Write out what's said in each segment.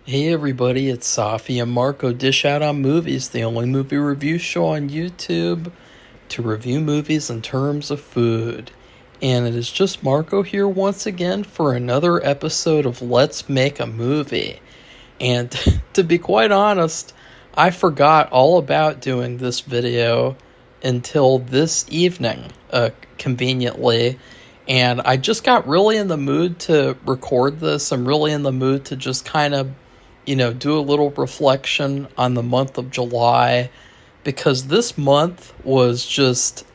Hey everybody, it's Safi and Marco Dish Out on Movies, the only movie review show on YouTube to review movies in terms of food. And it is just Marco here once again for another episode of Let's Make a Movie. And to be quite honest, I forgot all about doing this video until this evening, conveniently. And I just got really in the mood to record this. I'm really in the mood to just kind of do a little reflection on the month of July because this month was just,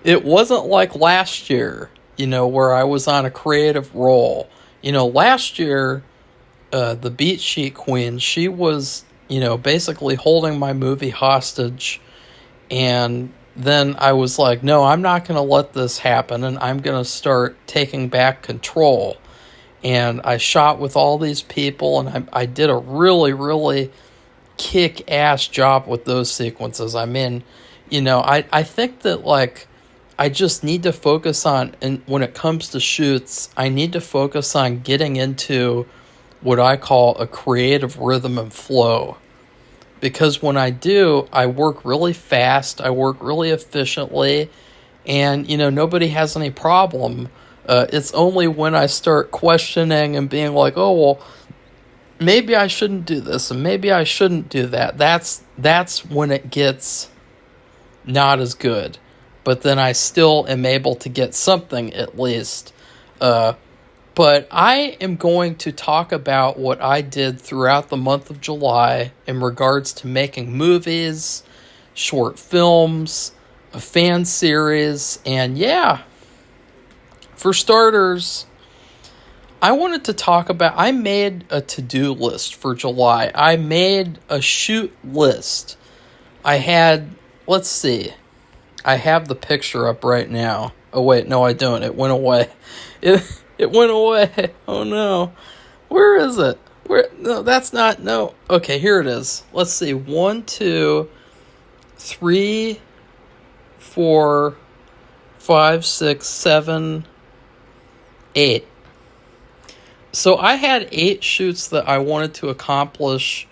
it wasn't like last year, where I was on a creative roll. Last year, the Beat Sheet Queen, she was, basically holding my movie hostage. And then I was like, no, I'm not going to let this happen, and I'm going to start taking back control. And I shot with all these people, and I did a really, really kick-ass job with those sequences. I mean, I think that, I just need to focus on, and when it comes to shoots, I need to focus on getting into what I call a creative rhythm and flow. Because when I do, I work really fast, I work really efficiently, and, nobody has any problem. It's only when I start questioning and being like, oh, well, maybe I shouldn't do this and maybe I shouldn't do that. That's when it gets not as good. But then I still am able to get something at least. But I am going to talk about what I did throughout the month of July in regards to making movies, short films, a fan series, and yeah. For starters, I wanted to talk about, I made a to-do list for July. I made a shoot list. I had, let's see, I have the picture up right now. Oh wait, no I don't, it went away. It went away, oh no. Where is it? No, that's not, no. Okay, here it is. Let's see, 1, 2, 3, 4, 5, 6, 7, 8. So I had 8 shoots that I wanted to accomplish,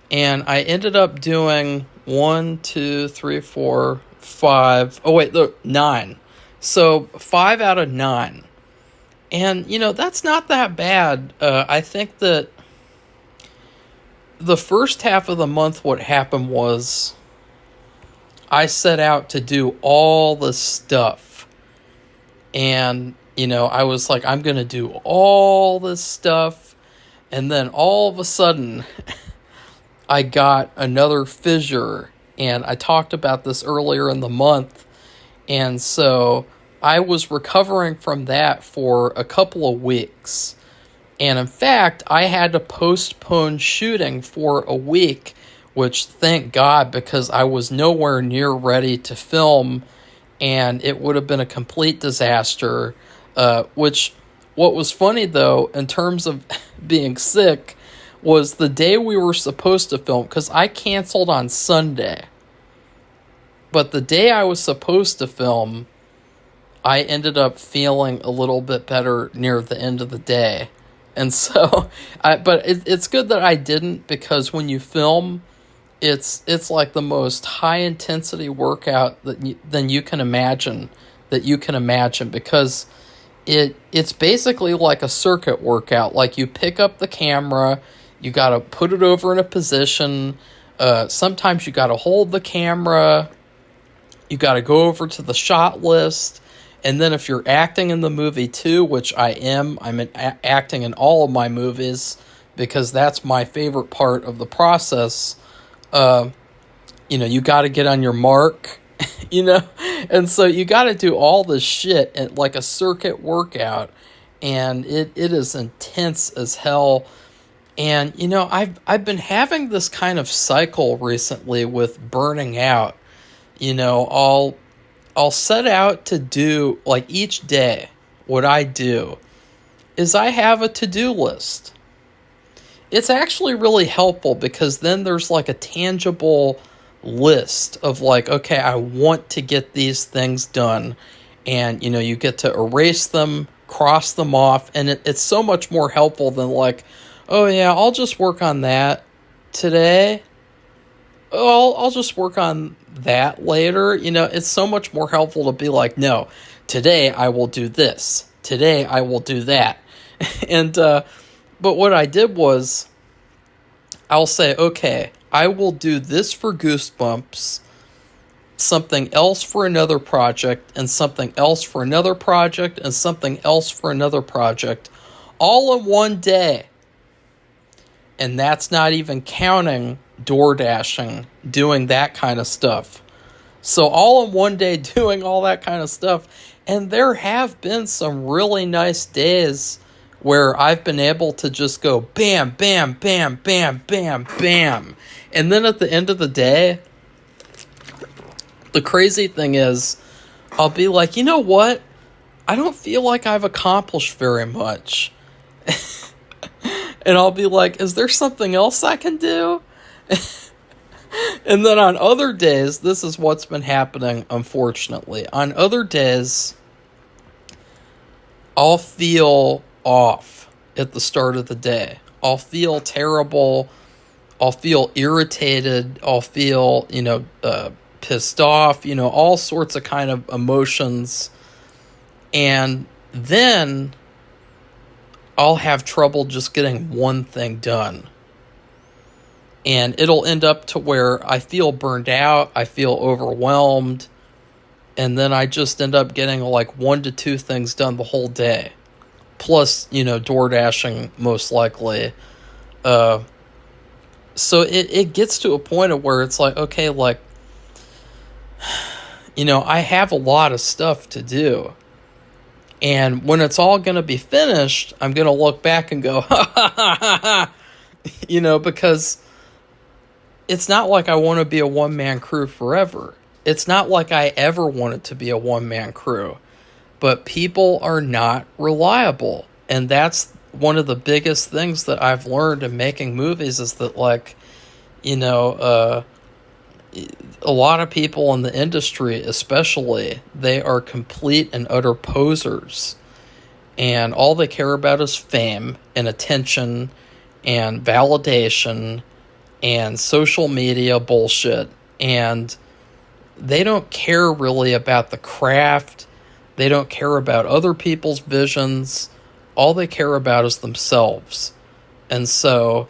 and I ended up doing 1, 2, 3, 4, 5. Oh wait, look, 9. So 5 out of 9. And that's not that bad. I think that the first half of the month, what happened was I set out to do all the stuff. And I was like, I'm going to do all this stuff. And then all of a sudden, I got another fissure. And I talked about this earlier in the month. And so I was recovering from that for a couple of weeks. And in fact, I had to postpone shooting for a week, which thank God, because I was nowhere near ready to film. And it would have been a complete disaster. What was funny though, in terms of being sick, was the day we were supposed to film, because I canceled on Sunday. But the day I was supposed to film, I ended up feeling a little bit better near the end of the day. And so, it's good that I didn't, because when you film, it's like the most high intensity workout that you can imagine, because it's basically like a circuit workout. Like, you pick up the camera, you got to put it over in a position. Sometimes you got to hold the camera. You got to go over to the shot list. And then if you're acting in the movie too, which I am, acting in all of my movies because that's my favorite part of the process. You got to get on your mark, and so you got to do all this shit at like a circuit workout, and it is intense as hell. And I've been having this kind of cycle recently with burning out. I'll set out to do, like, each day, what I do is I have a to-do list. It's actually really helpful because then there's like a tangible list of like, okay, I want to get these things done. And, you get to erase them, cross them off. And it's so much more helpful than like, oh yeah, I'll just work on that today. Oh, I'll just work on that later. It's so much more helpful to be like, no, today I will do this. Today I will do that. And, but what I did was, I'll say, okay, I will do this for Goosebumps, something else for another project, and something else for another project, and something else for another project, all in one day. And that's not even counting door dashing, doing that kind of stuff. So all in one day doing all that kind of stuff. And there have been some really nice days where I've been able to just go bam, bam, bam, bam, bam, bam. And then at the end of the day, the crazy thing is, I'll be like, you know what? I don't feel like I've accomplished very much. And I'll be like, is there something else I can do? And then on other days, this is what's been happening, unfortunately. On other days, I'll feel off at the start of the day. I'll feel terrible. I'll feel irritated. I'll feel, pissed off, all sorts of kind of emotions. And then I'll have trouble just getting one thing done. And it'll end up to where I feel burned out, I feel overwhelmed, and then I just end up getting like 1 to 2 things done the whole day. Plus, door dashing most likely. So it gets to a point of where it's like, okay, like, I have a lot of stuff to do. And when it's all going to be finished, I'm going to look back and go, ha ha ha ha ha, because it's not like I want to be a one-man crew forever. It's not like I ever wanted to be a one-man crew. But people are not reliable. And that's one of the biggest things that I've learned in making movies is that, like, a lot of people in the industry, especially, they are complete and utter posers. And all they care about is fame and attention and validation and social media bullshit. And they don't care really about the craft. They don't care about other people's visions. All they care about is themselves. And so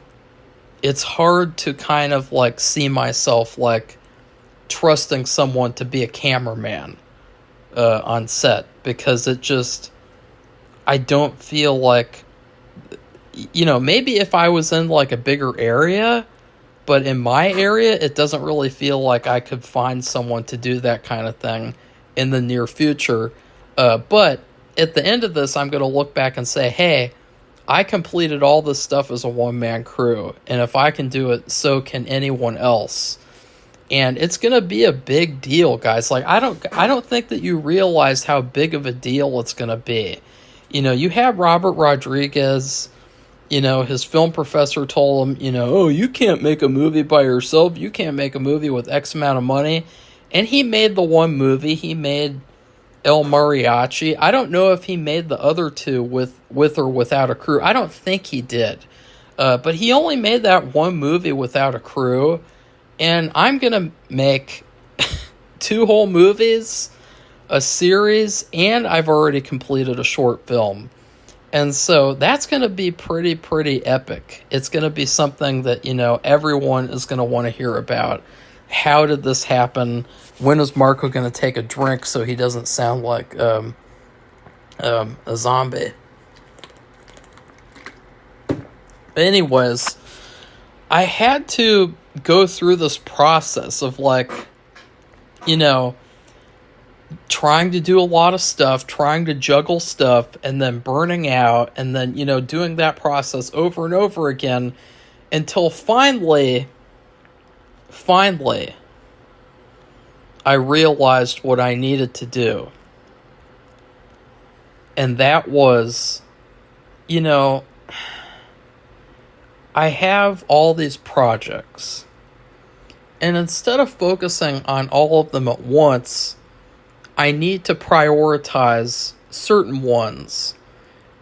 it's hard to kind of like see myself like trusting someone to be a cameraman on set, because I don't feel like, maybe if I was in like a bigger area, but in my area, it doesn't really feel like I could find someone to do that kind of thing in the near future. But at the end of this, I'm going to look back and say, hey, I completed all this stuff as a one-man crew. And if I can do it, so can anyone else. And it's going to be a big deal, guys. Like, I don't think that you realize how big of a deal it's going to be. You have Robert Rodriguez. His film professor told him, oh, you can't make a movie by yourself. You can't make a movie with X amount of money. And he made the one movie. He made El Mariachi. I don't know if he made the other two with or without a crew. I don't think he did. But he only made that one movie without a crew. And I'm going to make 2 whole movies, a series, and I've already completed a short film. And so that's going to be pretty epic. It's going to be something that, everyone is going to want to hear about. How did this happen? When is Marco going to take a drink so he doesn't sound like a zombie? But anyways, I had to go through this process of like, trying to do a lot of stuff, trying to juggle stuff, and then burning out, and then, doing that process over and over again until finally, I realized what I needed to do. And that was, I have all these projects. And instead of focusing on all of them at once, I need to prioritize certain ones.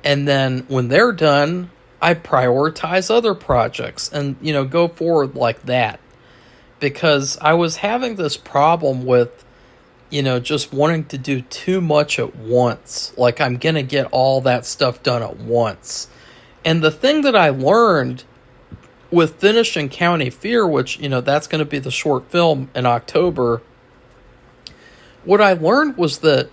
And then when they're done, I prioritize other projects and, go forward like that. Because I was having this problem with, just wanting to do too much at once. Like, I'm going to get all that stuff done at once. And the thing that I learned with finishing County Fear, which, that's going to be the short film in October, what I learned was that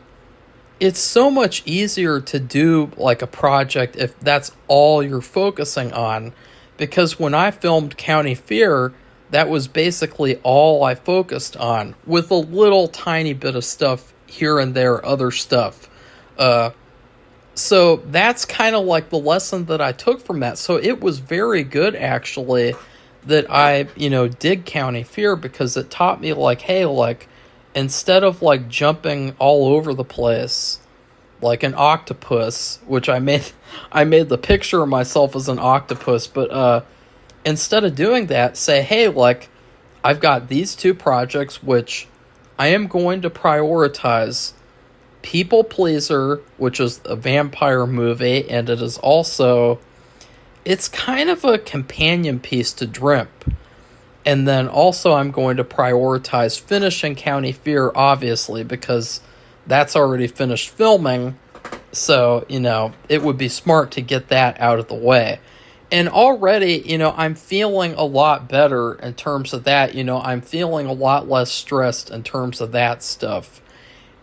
it's so much easier to do like a project if that's all you're focusing on. Because when I filmed County Fear, that was basically all I focused on, with a little tiny bit of stuff here and there, other stuff. So that's kind of like the lesson that I took from that. So it was very good, actually, that I, did County Fear, because it taught me, like, hey, like, instead of, like, jumping all over the place like an octopus, which I made the picture of myself as an octopus, but instead of doing that, say, hey, like, I've got these two projects which I am going to prioritize. People Pleaser, which is a vampire movie, and it is also, it's kind of a companion piece to Drimp. And then also I'm going to prioritize finishing County Fear, obviously, because that's already finished filming. So, it would be smart to get that out of the way. And already, I'm feeling a lot better in terms of that. I'm feeling a lot less stressed in terms of that stuff.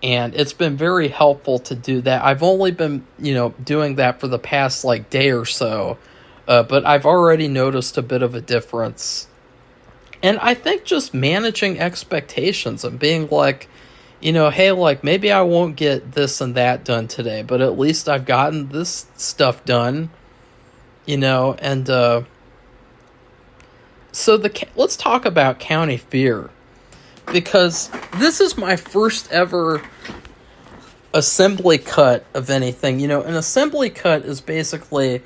And it's been very helpful to do that. I've only been, doing that for the past, like, day or so. But I've already noticed a bit of a difference. And I think just managing expectations and being like, hey, like, maybe I won't get this and that done today, but at least I've gotten this stuff done. And so let's talk about County Fear, because this is my first ever assembly cut of anything. An assembly cut is basically,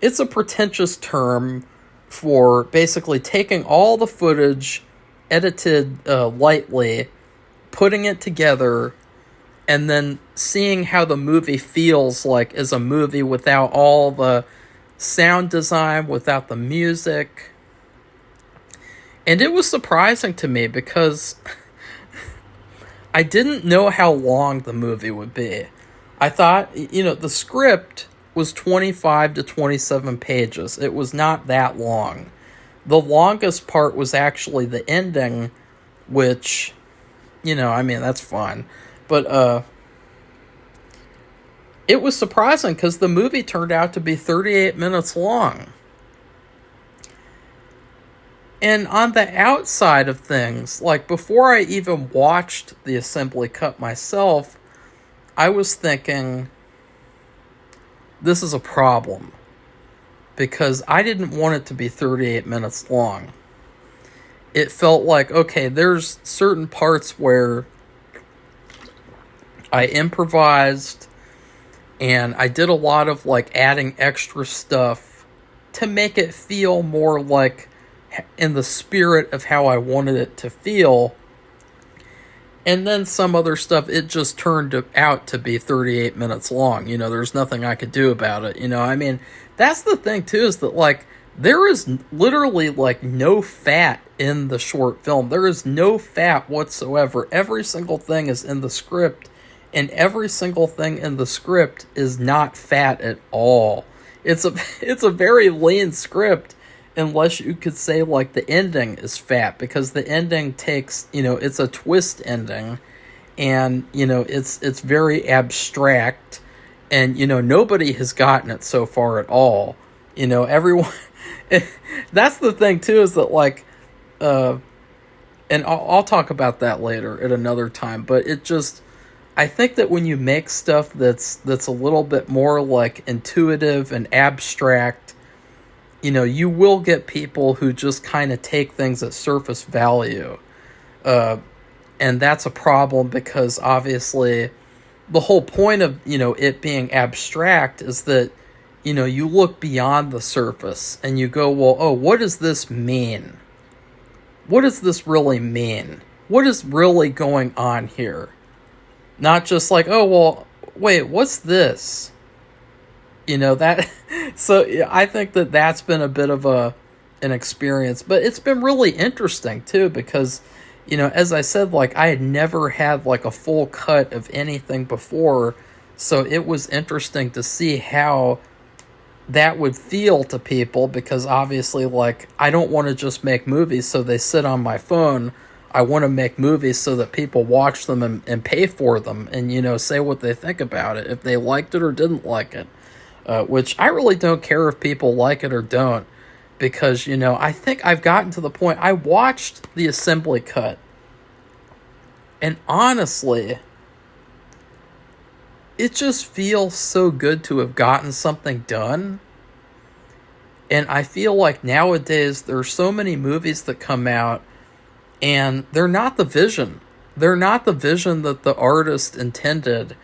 it's a pretentious term for basically taking all the footage, edited lightly, putting it together, and then seeing how the movie feels like as a movie without all the sound design, without the music. And it was surprising to me because I didn't know how long the movie would be. I thought, the script was 25 to 27 pages. It was not that long. The longest part was actually the ending, which, that's fun. But it was surprising because the movie turned out to be 38 minutes long. And on the outside of things, like, before I even watched the assembly cut myself, I was thinking, this is a problem, because I didn't want it to be 38 minutes long. It felt like, okay, there's certain parts where I improvised, and I did a lot of, like, adding extra stuff to make it feel more like in the spirit of how I wanted it to feel. And then some other stuff, it just turned out to be 38 minutes long. There's nothing I could do about it. That's the thing, too, is that, like, there is literally, like, no fat in the short film. There is no fat whatsoever. Every single thing is in the script, and every single thing in the script is not fat at all. It's a very lean script, unless you could say, like, the ending is fat, because the ending takes, it's a twist ending, and, it's very abstract, and, nobody has gotten it so far at all. Everyone, that's the thing, too, is that, like, and I'll talk about that later at another time, but it just, I think that when you make stuff that's a little bit more, like, intuitive and abstract, you will get people who just kind of take things at surface value. And that's a problem, because obviously the whole point of, it being abstract is that, you look beyond the surface and you go, well, oh, what does this mean? What does this really mean? What is really going on here? Not just like, oh, well, wait, what's this? That. So yeah, I think that that's been a bit of an experience, but it's been really interesting too because, as I said, like I had never had like a full cut of anything before, so it was interesting to see how that would feel to people because obviously, like, I don't want to just make movies so they sit on my phone. I want to make movies so that people watch them and pay for them and, say what they think about it, if they liked it or didn't like it. Which I really don't care if people like it or don't because, I think I've gotten to the point. I watched the assembly cut, and honestly, it just feels so good to have gotten something done. And I feel like nowadays there's so many movies that come out and they're not the vision. They're not the vision that the artist intended.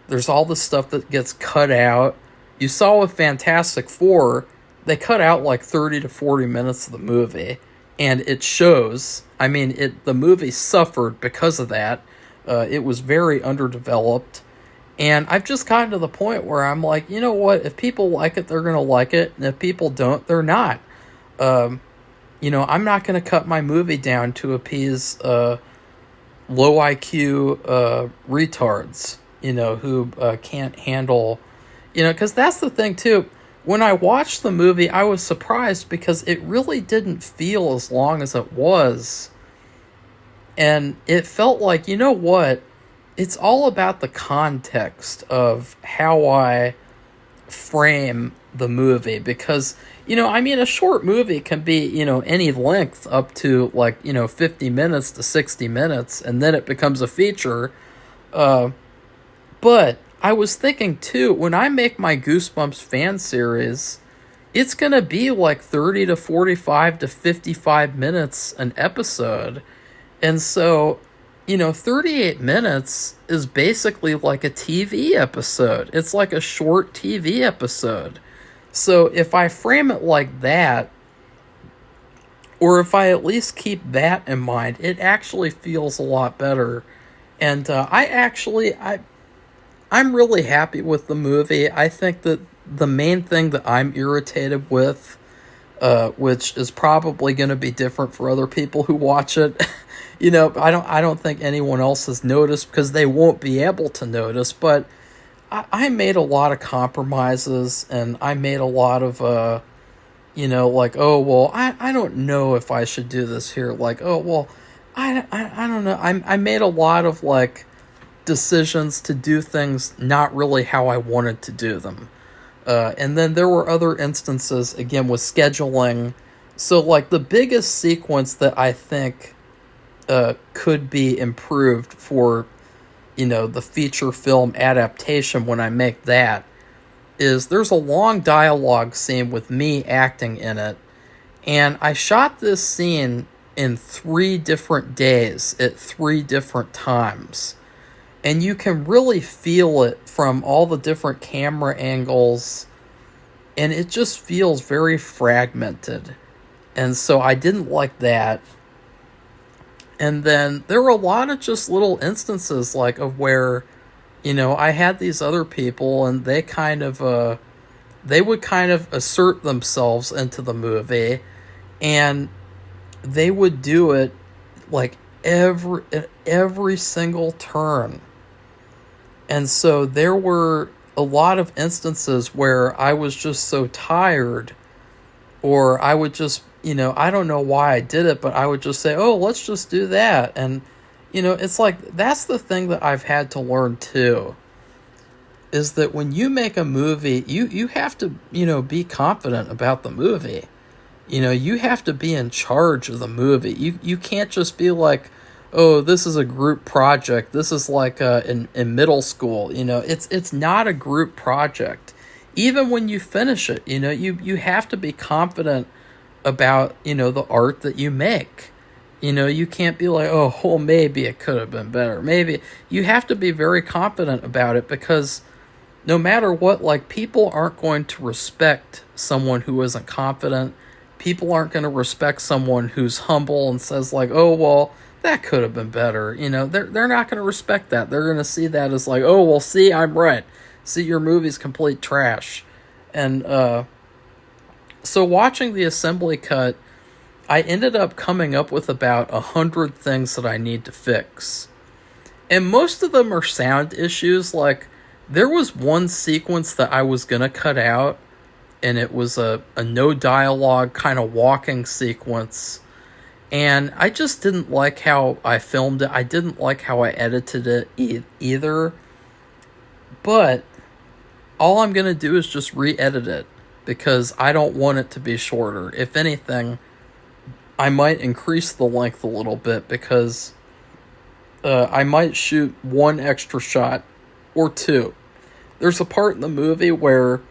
There's all the stuff that gets cut out. You saw with Fantastic Four, they cut out like 30 to 40 minutes of the movie, and it shows. I mean, the movie suffered because of that. It was very underdeveloped. And I've just gotten to the point where I'm like, you know what? If people like it, they're going to like it. And if people don't, they're not. I'm not going to cut my movie down to appease low IQ retards, who can't handle, because that's the thing, too. When I watched the movie, I was surprised because it really didn't feel as long as it was. And it felt like, you know what? It's all about the context of how I frame the movie because, a short movie can be, any length up to like, 50 minutes to 60 minutes and then it becomes a feature. But I was thinking too, when I make my Goosebumps fan series, it's going to be like 30 to 45 to 55 minutes an episode. And so, 38 minutes is basically like a TV episode. It's like a short TV episode. So if I frame it like that, or if I at least keep that in mind, it actually feels a lot better. And I'm really happy with the movie. I think that the main thing that I'm irritated with, which is probably going to be different for other people who watch it, I don't think anyone else has noticed because they won't be able to notice, but I made a lot of compromises and I made a lot of, like, oh, well, I don't know if I should do this here. Like, oh, well, I don't know. I made a lot of, like, decisions to do things not really how I wanted to do them. And then there were other instances, again, with scheduling. So, like, the biggest sequence that I think could be improved for, the feature film adaptation when I make that, is there's a long dialogue scene with me acting in it. And I shot this scene in 3 different days at 3 different times. And you can really feel it from all the different camera angles. And it just feels very fragmented. And so I didn't like that. And then there were a lot of just little instances like of where, I had these other people and they kind of, they would kind of assert themselves into the movie and they would do it like every single turn. And so there were a lot of instances where I was just so tired, or I would just, I don't know why I did it, but I would just say, oh, let's just do that. And, it's like, that's the thing that I've had to learn too, is that when you make a movie, you have to, be confident about the movie. You have to be in charge of the movie. You can't just be like, oh, this is a group project. This is like in middle school. It's not a group project. Even when you finish it, you have to be confident about, the art that you make. You can't be like, oh, well, maybe it could have been better. Maybe. You have to be very confident about it because no matter what, like, people aren't going to respect someone who isn't confident. People aren't going to respect someone who's humble and says like, oh, well, that could have been better. They're not going to respect that. They're going to see that as like, oh, well, see, I'm right. See, your movie's complete trash. And so watching the assembly cut, I ended up coming up with about 100 things that I need to fix. And most of them are sound issues. Like, there was one sequence that I was going to cut out, and it was a no dialogue kind of walking sequence. And I just didn't like how I filmed it. I didn't like how I edited it either. But all I'm going to do is just re-edit it, because I don't want it to be shorter. If anything, I might increase the length a little bit, because I might shoot one extra shot or two. There's a part in the movie where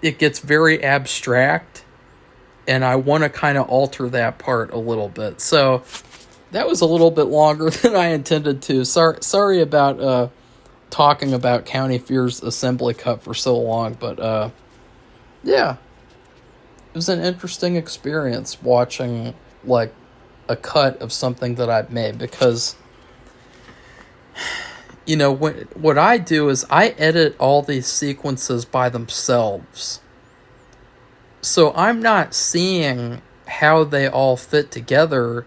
it gets very abstract, and I want to kind of alter that part a little bit. So that was a little bit longer than I intended to. Sorry about talking about County Fear's assembly cut for so long, but yeah, it was an interesting experience watching like a cut of something that I've made, because what I do is I edit all these sequences by themselves. So I'm not seeing how they all fit together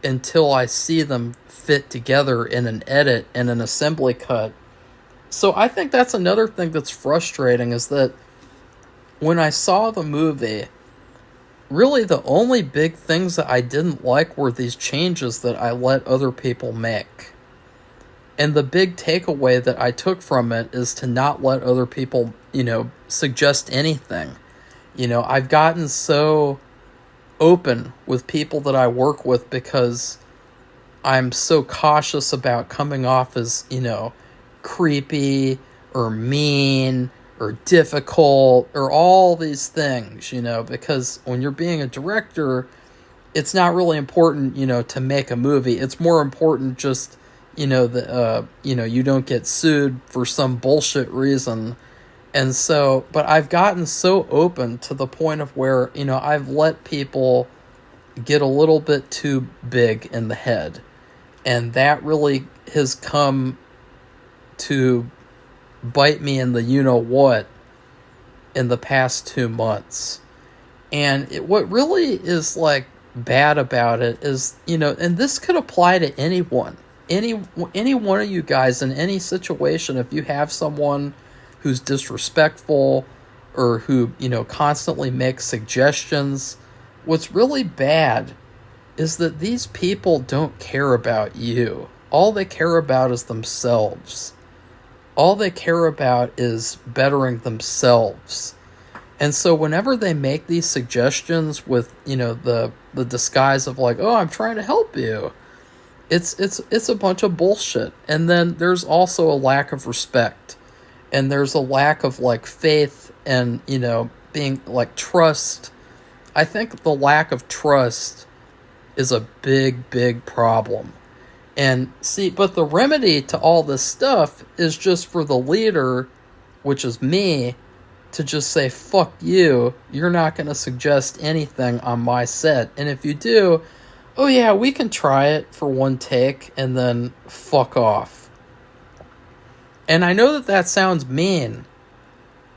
until I see them fit together in an edit and an assembly cut. So I think that's another thing that's frustrating, is that when I saw the movie, really the only big things that I didn't like were these changes that I let other people make. And the big takeaway that I took from it is to not let other people, suggest anything. I've gotten so open with people that I work with, because I'm so cautious about coming off as, creepy or mean or difficult or all these things, because when you're being a director, it's not really important, to make a movie. It's more important just, you don't get sued for some bullshit reason. And so, but I've gotten so open to the point of where, I've let people get a little bit too big in the head. And that really has come to bite me in the you-know-what in the past 2 months. And what really is, bad about it is, and this could apply to anyone. Any one of you guys in any situation, if you have someone who's disrespectful or who, constantly makes suggestions, what's really bad is that these people don't care about you. All they care about is themselves. All they care about is bettering themselves. And so whenever they make these suggestions with, the disguise of oh, I'm trying to help you, it's a bunch of bullshit. And then there's also a lack of respect. And there's a lack of faith and, being trust. I think the lack of trust is a big, big problem. And see, but the remedy to all this stuff is just for the leader, which is me, to just say, fuck you, you're not going to suggest anything on my set. And if you do, oh yeah, we can try it for one take, and then fuck off. And I know that sounds mean,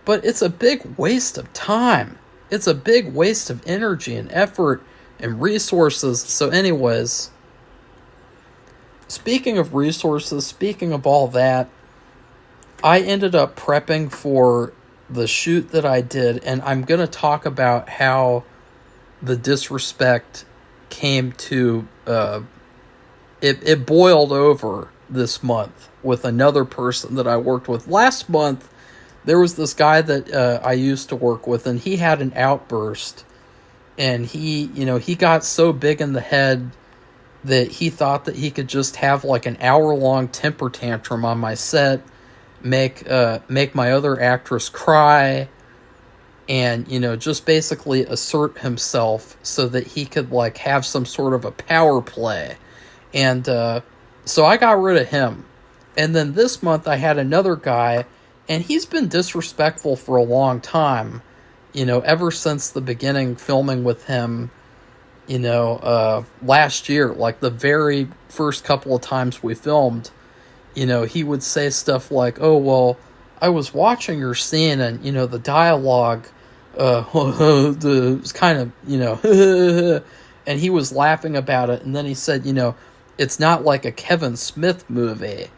but it's a big waste of time. It's a big waste of energy and effort and resources. So anyways, speaking of resources, speaking of all that, I ended up prepping for the shoot that I did, and I'm going to talk about how the disrespect came to, it boiled over this month with another person that I worked with. Last month, there was this guy that I used to work with, and he had an outburst, and he got so big in the head that he thought that he could just have an hour-long temper tantrum on my set, make my other actress cry, and just basically assert himself so that he could have some sort of a power play. And so I got rid of him. And then this month I had another guy, and he's been disrespectful for a long time, ever since the beginning filming with him, last year. The very first couple of times we filmed, he would say stuff like, oh, well, I was watching her scene, and the dialogue was kind of and he was laughing about it, and then he said, it's not like a Kevin Smith movie,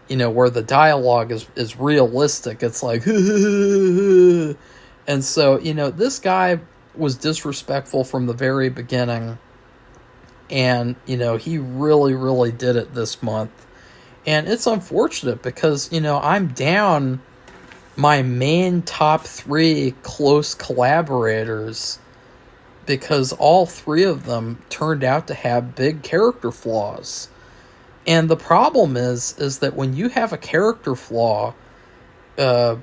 where the dialogue is realistic. It's like and so this guy was disrespectful from the very beginning, and he really, really did it this month. And it's unfortunate because I'm down my main top 3 close collaborators because all 3 of them turned out to have big character flaws. And the problem is that when you have a character flaw, it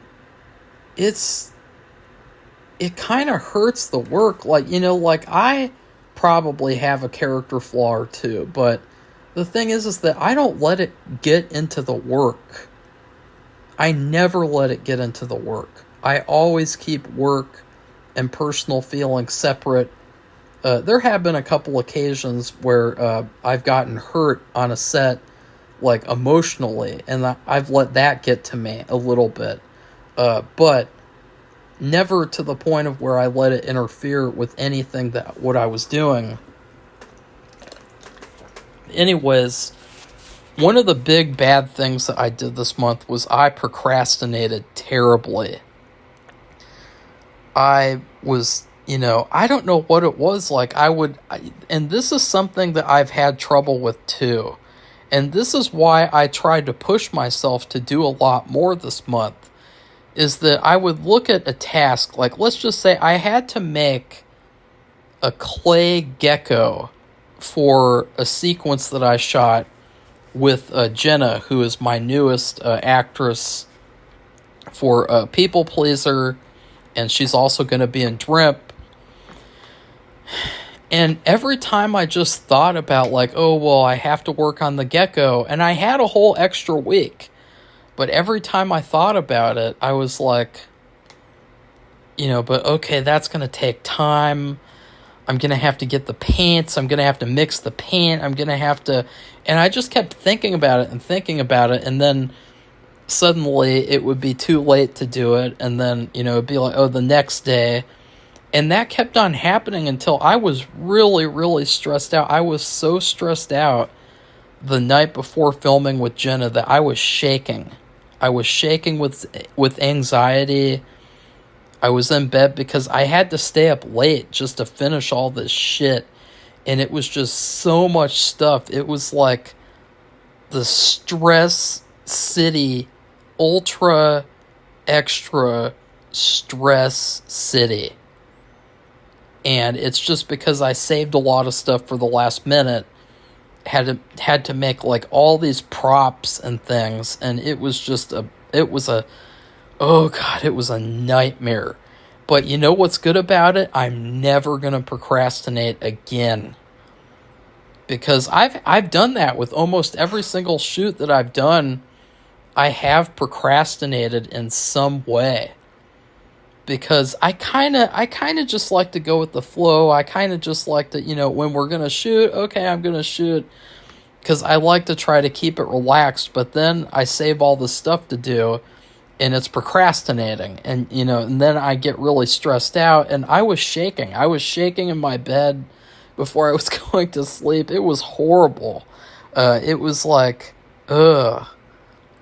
kind of hurts the work. Like I probably have a character flaw or two, but the thing is that I don't let it get into the work. I never let it get into the work. I always keep work and personal feelings separate. There have been a couple occasions where I've gotten hurt on a set, like emotionally, and I've let that get to me a little bit. But never to the point of where I let it interfere with anything that what I was doing. Anyways, one of the big bad things that I did this month was I procrastinated terribly. I was, I don't know what it was. Like and this is something that I've had trouble with too. And this is why I tried to push myself to do a lot more this month, is that I would look at a task, like let's just say I had to make a clay gecko for a sequence that I shot with Jenna, who is my newest actress for People Pleaser, and she's also going to be in Drimp. And every time I just thought about like, oh, well, I have to work on the gecko, and I had a whole extra week, but every time I thought about it, I was like, but okay, that's going to take time. I'm going to have to get the paints. I'm going to have to mix the paint. I'm going to have to... And I just kept thinking about it. And then suddenly it would be too late to do it. And then, it'd be like, oh, the next day. And that kept on happening until I was really, really stressed out. I was so stressed out the night before filming with Jenna that I was shaking. I was shaking with anxiety. I was in bed because I had to stay up late just to finish all this shit. And it was just so much stuff. It was like the Stress City, ultra extra stress city. And it's just because I saved a lot of stuff for the last minute. Had to make like all these props and things. And it was a nightmare. But you know what's good about it? I'm never going to procrastinate again. Because I've done that with almost every single shoot that I've done. I have procrastinated in some way. Because I kind of just like to go with the flow. I kind of just like to, when we're going to shoot, okay, I'm going to shoot. Because I like to try to keep it relaxed. But then I save all the stuff to do. And it's procrastinating, and and then I get really stressed out, and I was shaking. I was shaking in my bed before I was going to sleep. It was horrible. It was like, ugh.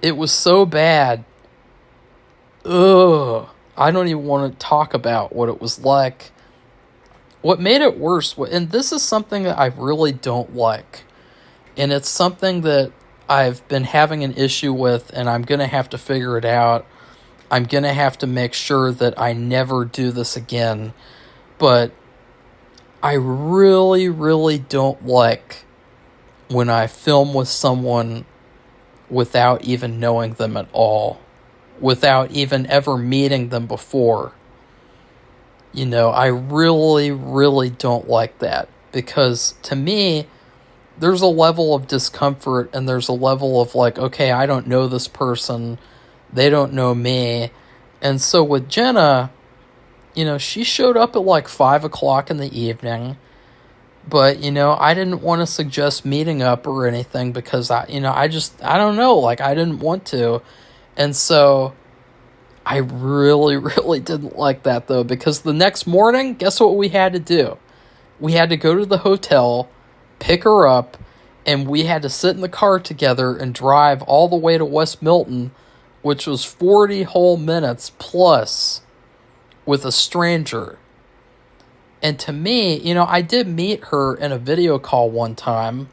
It was so bad. Ugh. I don't even want to talk about what it was like. What made it worse, and this is something that I really don't like, and it's something that I've been having an issue with, and I'm going to have to figure it out. I'm going to have to make sure that I never do this again. But I really, really don't like when I film with someone without even knowing them at all, without even ever meeting them before. I really, really don't like that, because to me, there's a level of discomfort, and there's a level of like, okay, I don't know this person, they don't know me. And so with Jenna, she showed up at like 5 o'clock in the evening, but I didn't want to suggest meeting up or anything, because I don't know, like I didn't want to. And so I really, really didn't like that, though, because the next morning, guess what we had to do? We had to go to the hotel, pick her up, and we had to sit in the car together and drive all the way to West Milton, which was 40 whole minutes plus with a stranger. And to me, I did meet her in a video call one time,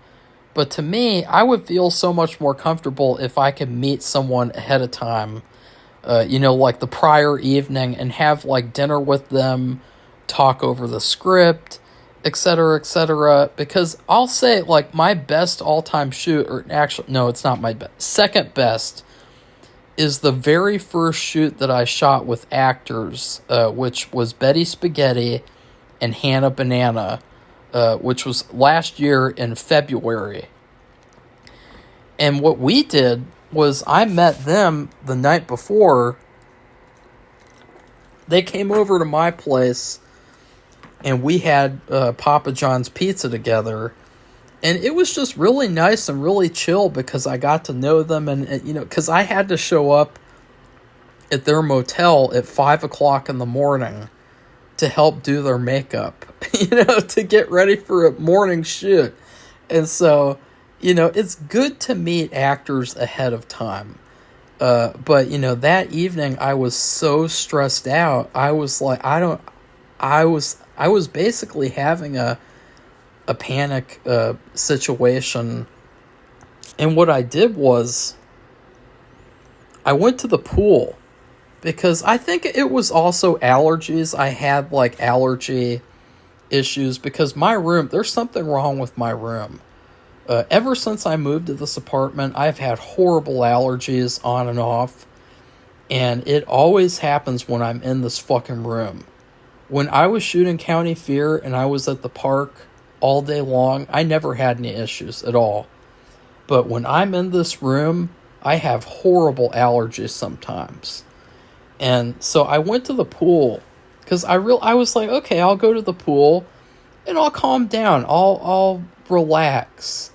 but to me, I would feel so much more comfortable if I could meet someone ahead of time, like the prior evening, and have like dinner with them, talk over the script, etc., etc. Because I'll say, like, my best all-time shoot, or actually, no, it's not my best. Second best is the very first shoot that I shot with actors, which was Betty Spaghetti and Hannah Banana, which was last year in February. And what we did was I met them the night before. They came over to my place, and we had Papa John's pizza together. And it was just really nice and really chill because I got to know them. And because I had to show up at their motel at 5 o'clock in the morning to help do their makeup, to get ready for a morning shoot. And so, it's good to meet actors ahead of time. But, that evening I was so stressed out. I was like, I was basically having a panic situation. And what I did was I went to the pool because I think it was also allergies. I had like allergy issues because my room, there's something wrong with my room. Ever since I moved to this apartment, I've had horrible allergies on and off. And it always happens when I'm in this fucking room. When I was shooting County Fear and I was at the park all day long, I never had any issues at all. But when I'm in this room, I have horrible allergies sometimes. And so I went to the pool because I was like, okay, I'll go to the pool and I'll calm down. I'll relax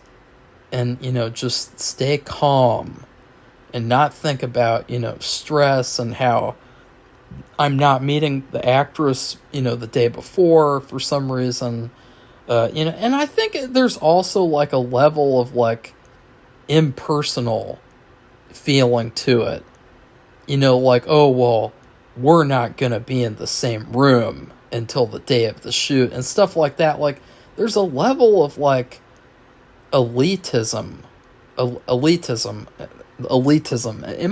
and, just stay calm and not think about, stress and how I'm not meeting the actress, the day before for some reason. And I think there's also like a level of like impersonal feeling to it. Like, oh, well, we're not going to be in the same room until the day of the shoot and stuff like that. Like, there's a level of like elitism. Am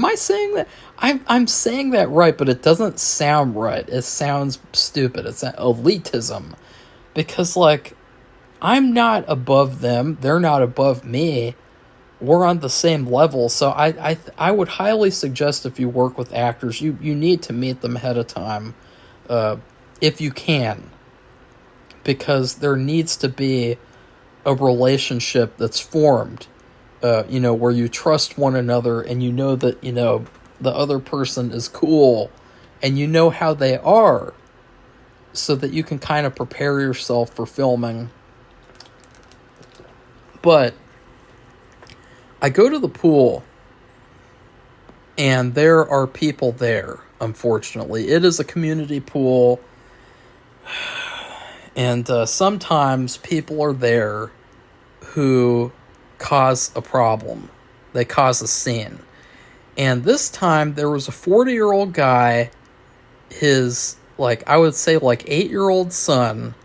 I saying that? I'm saying that right, but it doesn't sound right. It sounds stupid. It's elitism. Because, like, I'm not above them. They're not above me. We're on the same level. So I would highly suggest if you work with actors, you need to meet them ahead of time, if you can. Because there needs to be a relationship that's formed, where you trust one another and that, the other person is cool and how they are, so that you can kind of prepare yourself for filming. But I go to the pool and there are people there, unfortunately. It is a community pool, and sometimes people are there who cause a problem. They cause a scene. And this time there was a 40-year-old guy, his, like, I would say like 8-year-old son,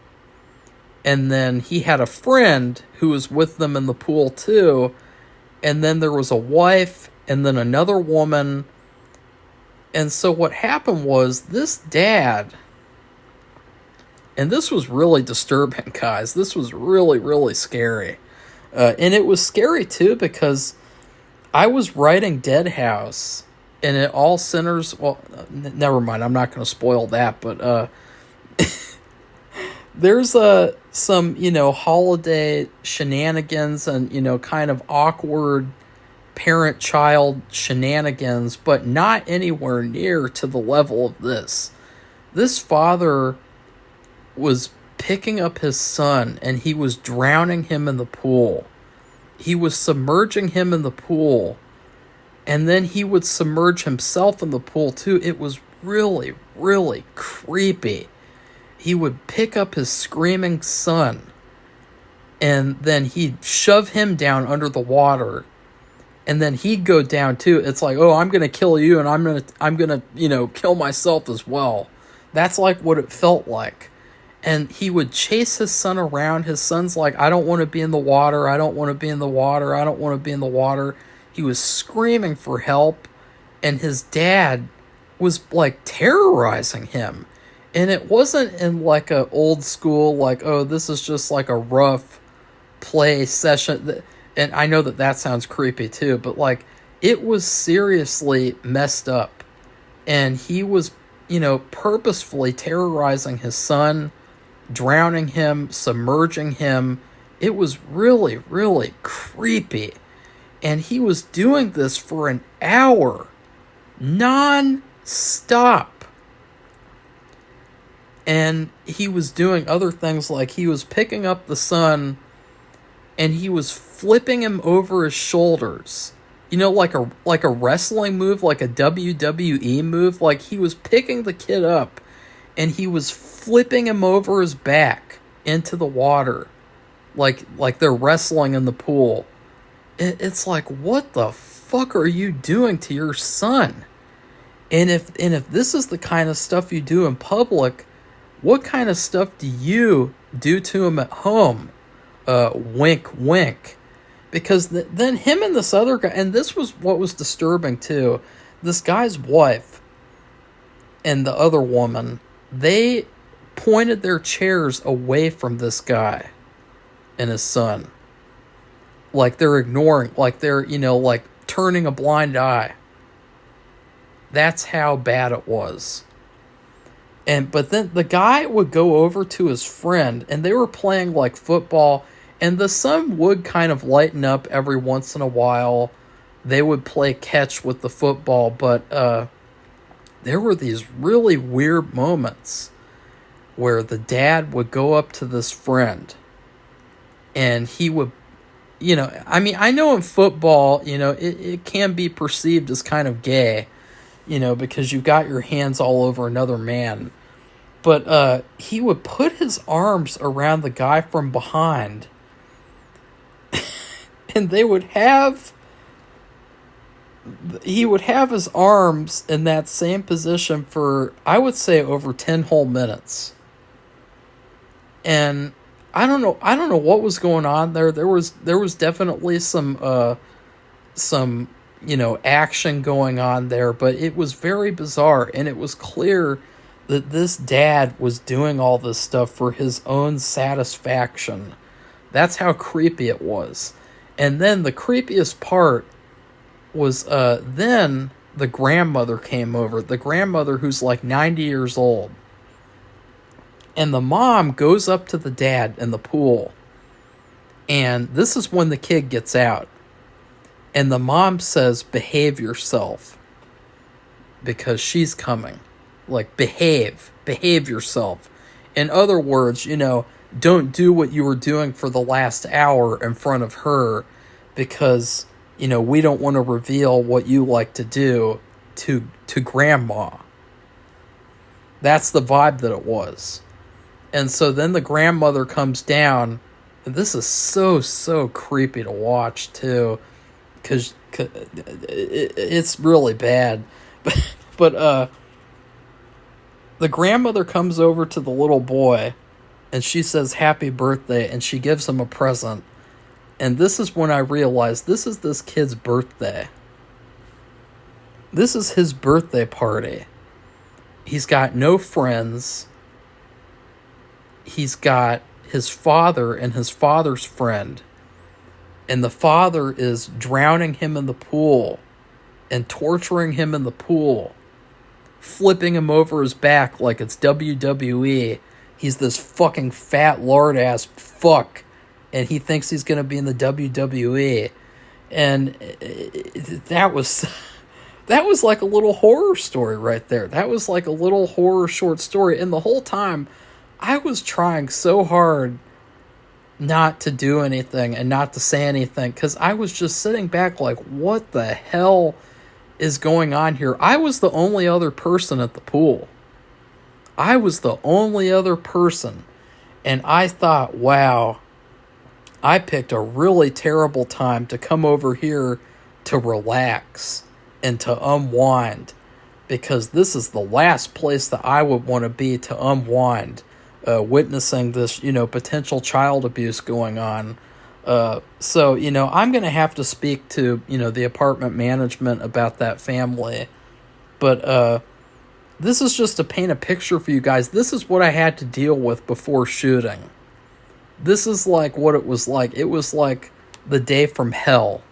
and then he had a friend who was with them in the pool too, and then there was a wife and then another woman. And so what happened was this dad, and this was really disturbing, guys. This was really, really scary. And it was scary, too, because I was writing Dead House, and it all centers... Well, never mind. I'm not going to spoil that, but there's some, holiday shenanigans and, kind of awkward parent-child shenanigans, but not anywhere near to the level of this. This father was picking up his son, and he was drowning him in the pool. He was submerging him in the pool, And then he would submerge himself in the pool too. It was really, really creepy. He would pick up his screaming son, and then he'd shove him down under the water, and then he'd go down too. It's like, oh, I'm gonna kill you, and I'm gonna kill myself as well. That's like what it felt like. And he would chase his son around. His son's like, I don't want to be in the water. I don't want to be in the water. I don't want to be in the water. He was screaming for help, and his dad was like terrorizing him. And it wasn't in like a old school, like, oh, this is just like a rough play session. And I know that sounds creepy too, but like, it was seriously messed up. And he was, purposefully terrorizing his son, drowning him, submerging him. It was really, really creepy. And he was doing this for an hour, non-stop. And he was doing other things, like he was picking up the son and he was flipping him over his shoulders. Like a wrestling move, like a WWE move. Like, he was picking the kid up and he was flipping him over his back into the water. Like they're wrestling in the pool. It's like, what the fuck are you doing to your son? And if this is the kind of stuff you do in public, what kind of stuff do you do to him at home? Wink, wink. Because then him and this other guy, and this was what was disturbing too, this guy's wife and the other woman, they pointed their chairs away from this guy and his son. Like they're ignoring, like they're, like turning a blind eye. That's how bad it was. But then the guy would go over to his friend, and they were playing like football, and the son would kind of lighten up every once in a while. They would play catch with the football, but there were these really weird moments where the dad would go up to this friend, and he would, I know in football, it can be perceived as kind of gay, because you've got your hands all over another man. But he would put his arms around the guy from behind, and he would have his arms in that same position for, I would say, over 10 whole minutes. And I don't know what was going on there. There was definitely some action going on there, but it was very bizarre, and it was clear that this dad was doing all this stuff for his own satisfaction. That's how creepy it was. And then the creepiest part was then the grandmother came over, the grandmother who's like 90 years old. And the mom goes up to the dad in the pool. And this is when the kid gets out. And the mom says, behave yourself. Because she's coming. Like, behave yourself. In other words, don't do what you were doing for the last hour in front of her. Because, we don't want to reveal what you like to do to grandma. That's the vibe that it was. And so then the grandmother comes down, and this is so creepy to watch too, because it's really bad. But the grandmother comes over to the little boy, and she says happy birthday, and she gives him a present. And this is when I realized this is this kid's birthday. This is his birthday party. He's got no friends. He's got his father and his father's friend. And the father is drowning him in the pool and torturing him in the pool, flipping him over his back like it's WWE. He's this fucking fat lard ass fuck, and he thinks he's going to be in the WWE. And that was like a little horror story right there. That was like a little horror short story. And the whole time, I was trying so hard not to do anything and not to say anything, because I was just sitting back like, what the hell is going on here? I was the only other person at the pool. I was the only other person. And I thought, wow, I picked a really terrible time to come over here to relax and to unwind, because this is the last place that I would want to be to unwind, witnessing this, potential child abuse going on. So, I'm going to have to speak to, the apartment management about that family. But this is just to paint a picture for you guys. This is what I had to deal with before shooting. This is like what it was like. It was like the day from hell.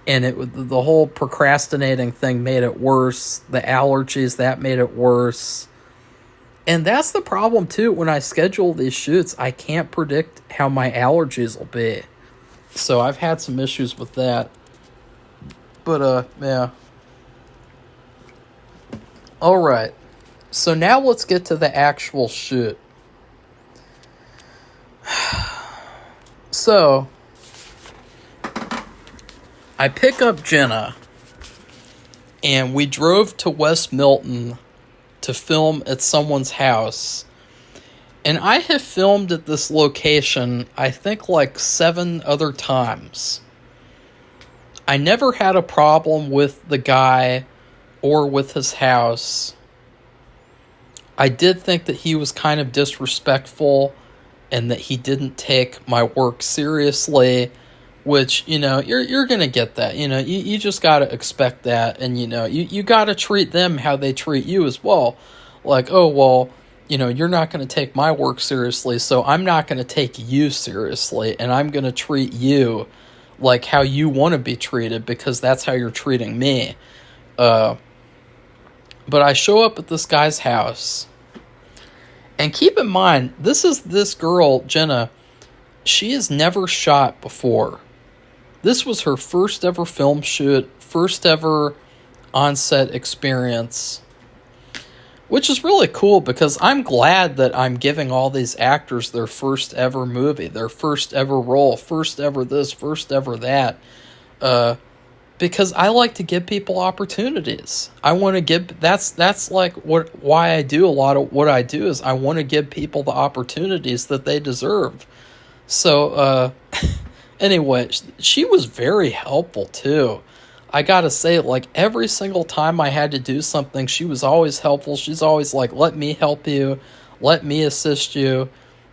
And the whole procrastinating thing made it worse. The allergies, that made it worse. And that's the problem, too. When I schedule these shoots, I can't predict how my allergies will be. So I've had some issues with that. But, yeah. All right. So now let's get to the actual shoot. So, I pick up Jenna, and we drove to West Milton to film at someone's house. And I have filmed at this location, I think, like 7 other times. I never had a problem with the guy or with his house. I did think that he was kind of disrespectful and that he didn't take my work seriously, which, you're going to get that. You just got to expect that. And, you got to treat them how they treat you as well. Like, oh, well, you're not going to take my work seriously, so I'm not going to take you seriously. And I'm going to treat you like how you want to be treated, because that's how you're treating me. But I show up at this guy's house. And keep in mind, this girl, Jenna, she has never shot before. This was her first ever film shoot, first ever on-set experience, which is really cool, because I'm glad that I'm giving all these actors their first ever movie, their first ever role, first ever this, first ever that, because I like to give people opportunities. I want to give, that's like why I do a lot of what I do, is I want to give people the opportunities that they deserve. So, anyway, she was very helpful too. I gotta say, like, every single time I had to do something, she was always helpful. She's always like, let me help you, let me assist you.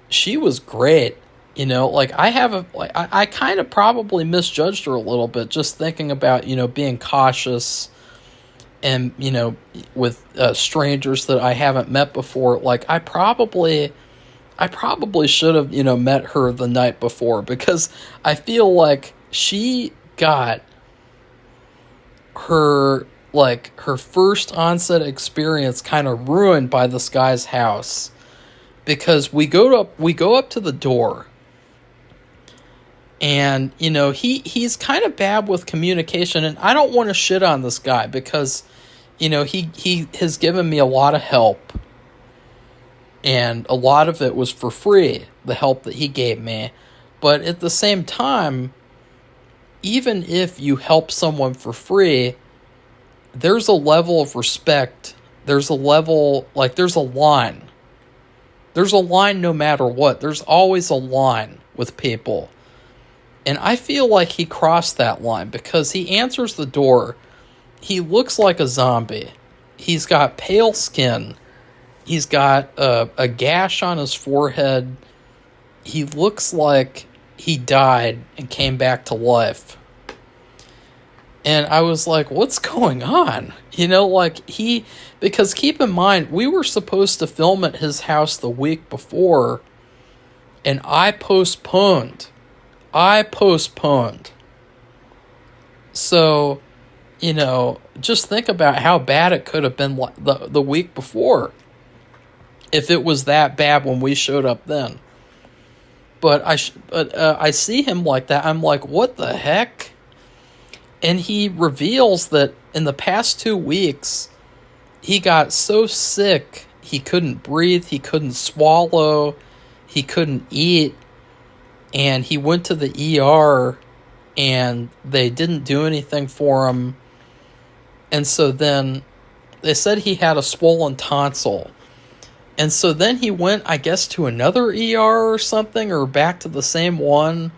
She was great. Like, I kind of probably misjudged her a little bit, just thinking about, being cautious and, with strangers that I haven't met before. Like, I probably should have, met her the night before, because I feel like she got her first onset experience kind of ruined by this guy's house, because we go up to the door. And, he's kind of bad with communication, and I don't want to shit on this guy, because, he has given me a lot of help, and a lot of it was for free, the help that he gave me. But at the same time, even if you help someone for free, there's a level of respect. There's a level, there's a line. There's a line no matter what. There's always a line with people. And I feel like he crossed that line, because he answers the door. He looks like a zombie. He's got pale skin. He's got a gash on his forehead. He looks like he died and came back to life. And I was like, what's going on? Because keep in mind, we were supposed to film at his house the week before, and I postponed. So, just think about how bad it could have been the week before, if it was that bad when we showed up then. But I see him like that. I'm like, what the heck? And he reveals that in the past 2 weeks, he got so sick, he couldn't breathe, he couldn't swallow, he couldn't eat. And he went to the ER, and they didn't do anything for him. And so then they said he had a swollen tonsil. And so then he went, I guess, to another ER or something, or back to the same one,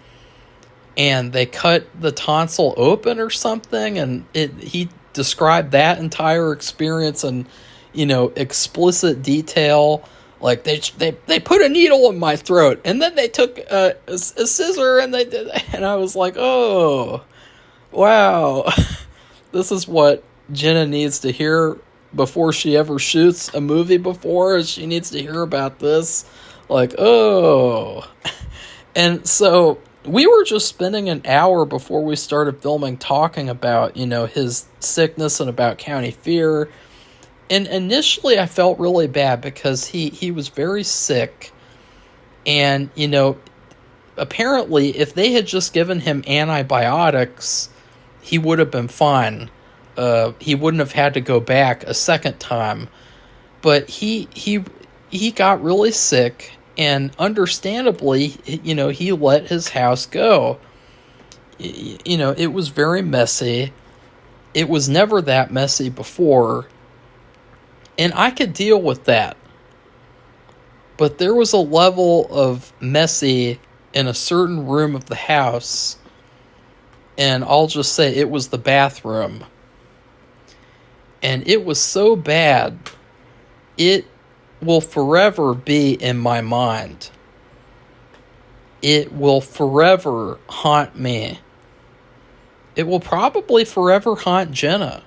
and they cut the tonsil open or something, and he described that entire experience in, explicit detail. Like, they put a needle in my throat, and then they took a scissor, and they did, and I was like, oh, wow. This is what Jenna needs to hear before she ever shoots a movie before. She needs to hear about this. Like, oh. And so we were just spending an hour before we started filming talking about, his sickness and about County Fear. And initially I felt really bad because he was very sick. And, apparently if they had just given him antibiotics, he would have been fine. He wouldn't have had to go back a second time. But he got really sick, and understandably, he let his house go. It was very messy. It was never that messy before, and I could deal with that. But there was a level of messy in a certain room of the house, and I'll just say it was the bathroom. And it was so bad, it will forever be in my mind. It will forever haunt me. It will probably forever haunt Jenna.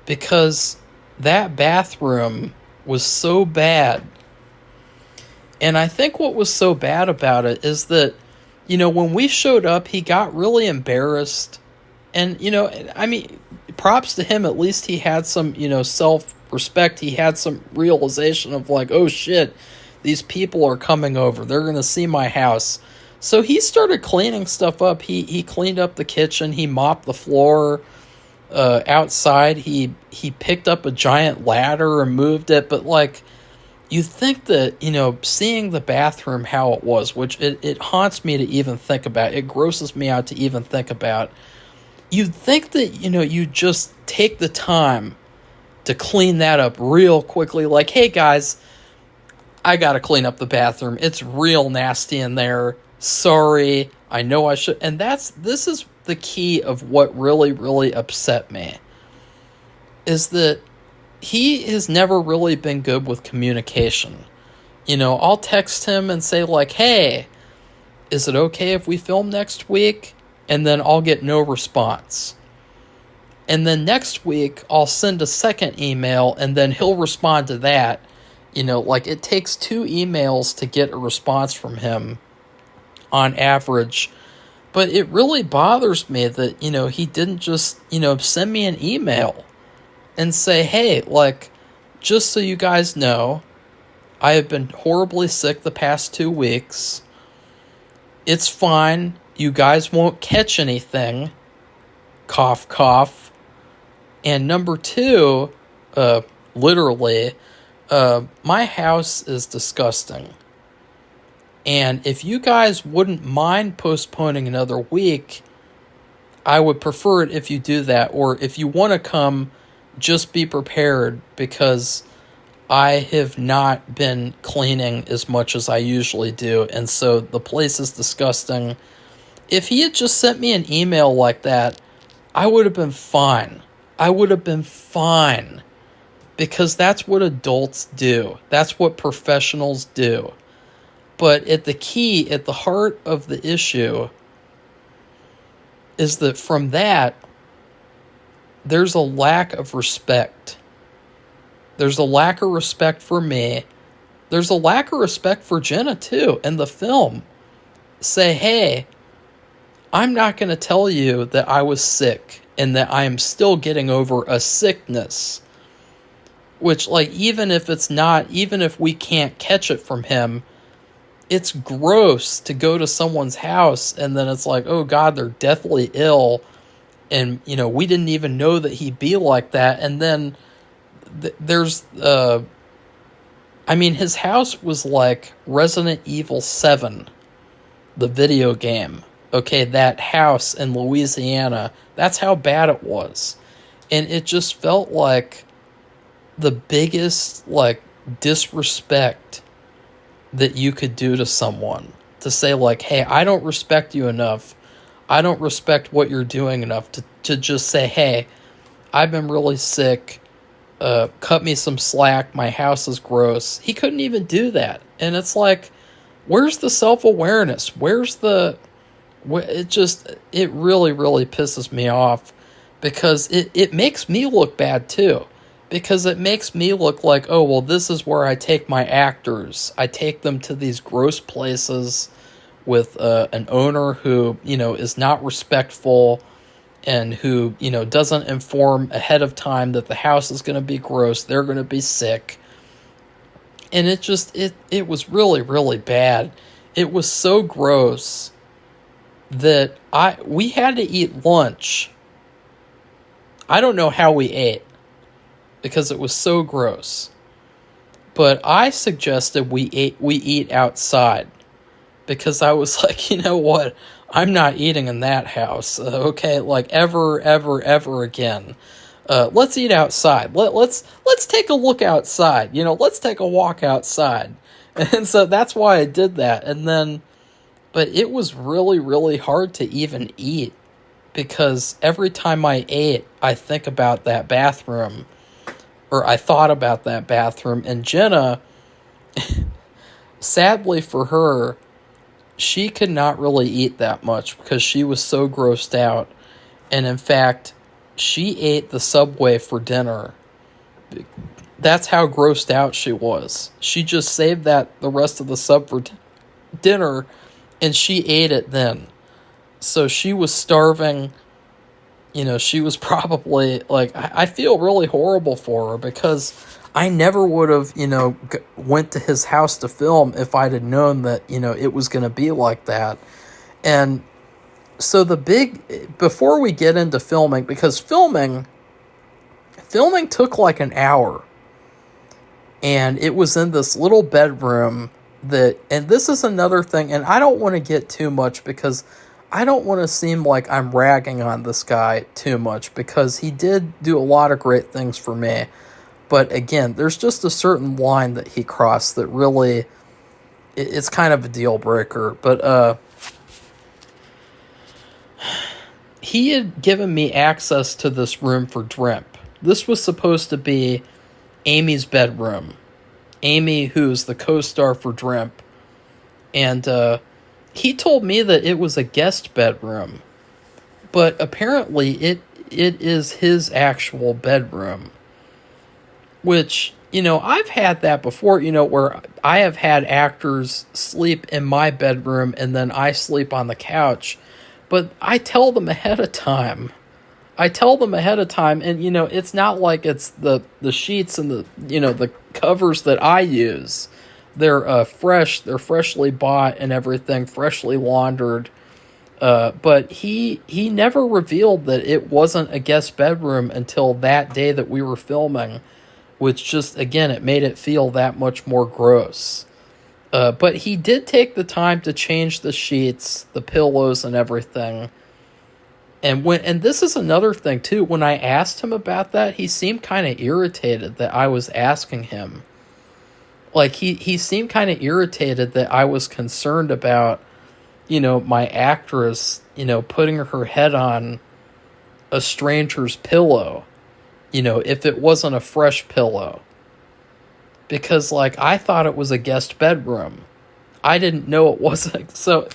Because that bathroom was so bad. And I think what was so bad about it is that, when we showed up, he got really embarrassed. And, props to him, at least he had some, self-respect. He had some realization of like, oh shit, these people are coming over. They're going to see my house. So he started cleaning stuff up. He cleaned up the kitchen. He mopped the floor outside. He picked up a giant ladder and moved it. But like, you think that, seeing the bathroom how it was, which it haunts me to even think about. It grosses me out to even think about. You'd think that, you just take the time to clean that up real quickly. Like, hey, guys, I got to clean up the bathroom. It's real nasty in there. Sorry. I know I should. And this is the key of what really, really upset me. Is that he has never really been good with communication. I'll text him and say, like, hey, is it okay if we film next week? And then I'll get no response. And then next week, I'll send a second email, and then he'll respond to that. Like, it takes 2 emails to get a response from him on average. But it really bothers me that, he didn't just, send me an email and say, hey, like, just so you guys know, I have been horribly sick the past 2 weeks. It's fine. You guys won't catch anything. Cough, cough. And number 2, literally, my house is disgusting. And if you guys wouldn't mind postponing another week, I would prefer it if you do that. Or if you want to come, just be prepared, because I have not been cleaning as much as I usually do. And so the place is disgusting. If he had just sent me an email like that, I would have been fine. I would have been fine. Because that's what adults do. That's what professionals do. But at the heart of the issue, is that from that, there's a lack of respect. There's a lack of respect for me. There's a lack of respect for Jenna, too, in the film. Say, hey, I'm not going to tell you that I was sick and that I am still getting over a sickness. Which, like, even if we can't catch it from him, it's gross to go to someone's house and then it's like, oh God, they're deathly ill. And, we didn't even know that he'd be like that. And then there's, his house was like Resident Evil 7, the video game. Okay, that house in Louisiana, that's how bad it was. And it just felt like the biggest, like, disrespect that you could do to someone. To say, like, hey, I don't respect you enough. I don't respect what you're doing enough to just say, hey, I've been really sick. Cut me some slack. My house is gross. He couldn't even do that. And it's like, where's the self-awareness? It really, really pisses me off, because it makes me look bad too. Because it makes me look like, oh, well, this is where I take my actors. I take them to these gross places with an owner who, is not respectful, and who, doesn't inform ahead of time that the house is going to be gross, they're going to be sick. And it was really, really bad. It was so gross that we had to eat lunch. I don't know how we ate, because it was so gross. But I suggested we eat outside, because I was like, you know what? I'm not eating in that house. Okay, like ever again. Let's eat outside. Let's take a look outside. Let's take a walk outside. And so that's why I did that. And then, but it was really, really hard to even eat, because every time I ate, I think about that bathroom, or I thought about that bathroom. And Jenna, sadly for her, she could not really eat that much because she was so grossed out. And in fact, she ate the Subway for dinner. That's how grossed out she was. She just saved the rest of the sub for dinner, and she ate it then. So she was starving. She was probably, like, I feel really horrible for her, because I never would have, went to his house to film if I'd have known that, it was going to be like that. And so before we get into filming, because filming took like an hour, and it was in this little bedroom and this is another thing, and I don't want to get too much, because I don't want to seem like I'm ragging on this guy too much, because he did do a lot of great things for me. But again, there's just a certain line that he crossed that really, it's kind of a deal breaker. But he had given me access to this room for Drimp. This was supposed to be Amy's bedroom. Amy, who's the co-star for Drimp. And he told me that it was a guest bedroom. But apparently it is his actual bedroom. Which, I've had that before, where I have had actors sleep in my bedroom and then I sleep on the couch. But I tell them ahead of time. And, it's not like it's the sheets and the covers that I use. They're fresh, they're freshly bought and everything, freshly laundered. But he never revealed that it wasn't a guest bedroom until that day that we were filming. Which just, again, it made it feel that much more gross. But he did take the time to change the sheets, the pillows, and everything. And this is another thing, too. When I asked him about that, he seemed kind of irritated that I was asking him. Like, he seemed kind of irritated that I was concerned about, my actress, putting her head on a stranger's pillow. If it wasn't a fresh pillow. Because, like, I thought it was a guest bedroom. I didn't know it wasn't. So,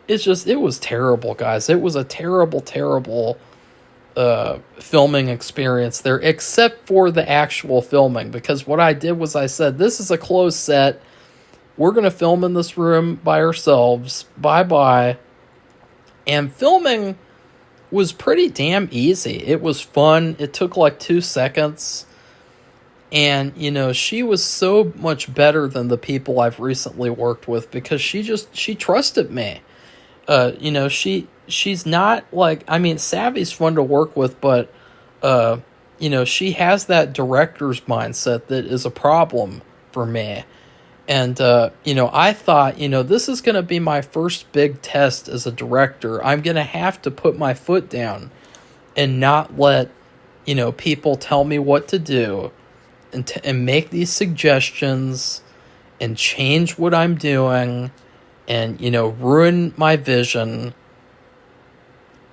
it was terrible, guys. It was a terrible, terrible filming experience there, except for the actual filming. Because what I did was I said, this is a closed set. We're going to film in this room by ourselves. Bye-bye. And filming was pretty damn easy. It was fun. It took like 2 seconds. And, she was so much better than the people I've recently worked with, because she trusted me. She's not like, Savvy's fun to work with, but, she has that director's mindset that is a problem for me. And, I thought, this is going to be my first big test as a director. I'm going to have to put my foot down and not let people tell me what to do and make these suggestions and change what I'm doing and, ruin my vision.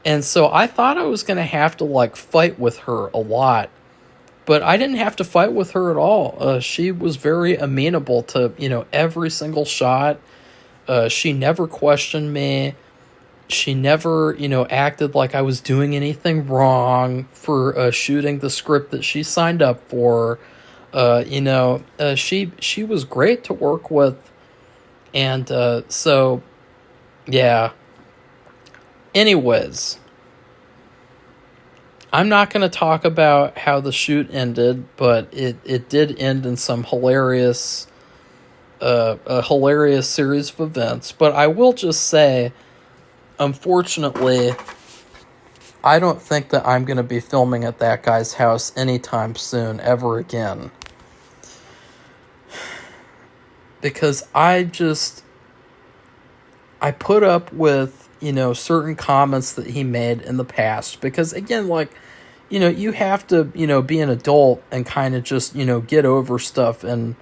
And so I thought I was going to have to like fight with her a lot, but I didn't have to fight with her at all. She was very amenable to, every single shot. She never questioned me. She never, acted like I was doing anything wrong for shooting the script that she signed up for. She was great to work with. And so, yeah. Anyways, I'm not going to talk about how the shoot ended, but it did end in some hilarious, a hilarious series of events. But I will just say, unfortunately, I don't think that I'm going to be filming at that guy's house anytime soon, ever again. Because I put up with, certain comments that he made in the past. Because, again, like, you have to, be an adult and kind of just, get over stuff. And,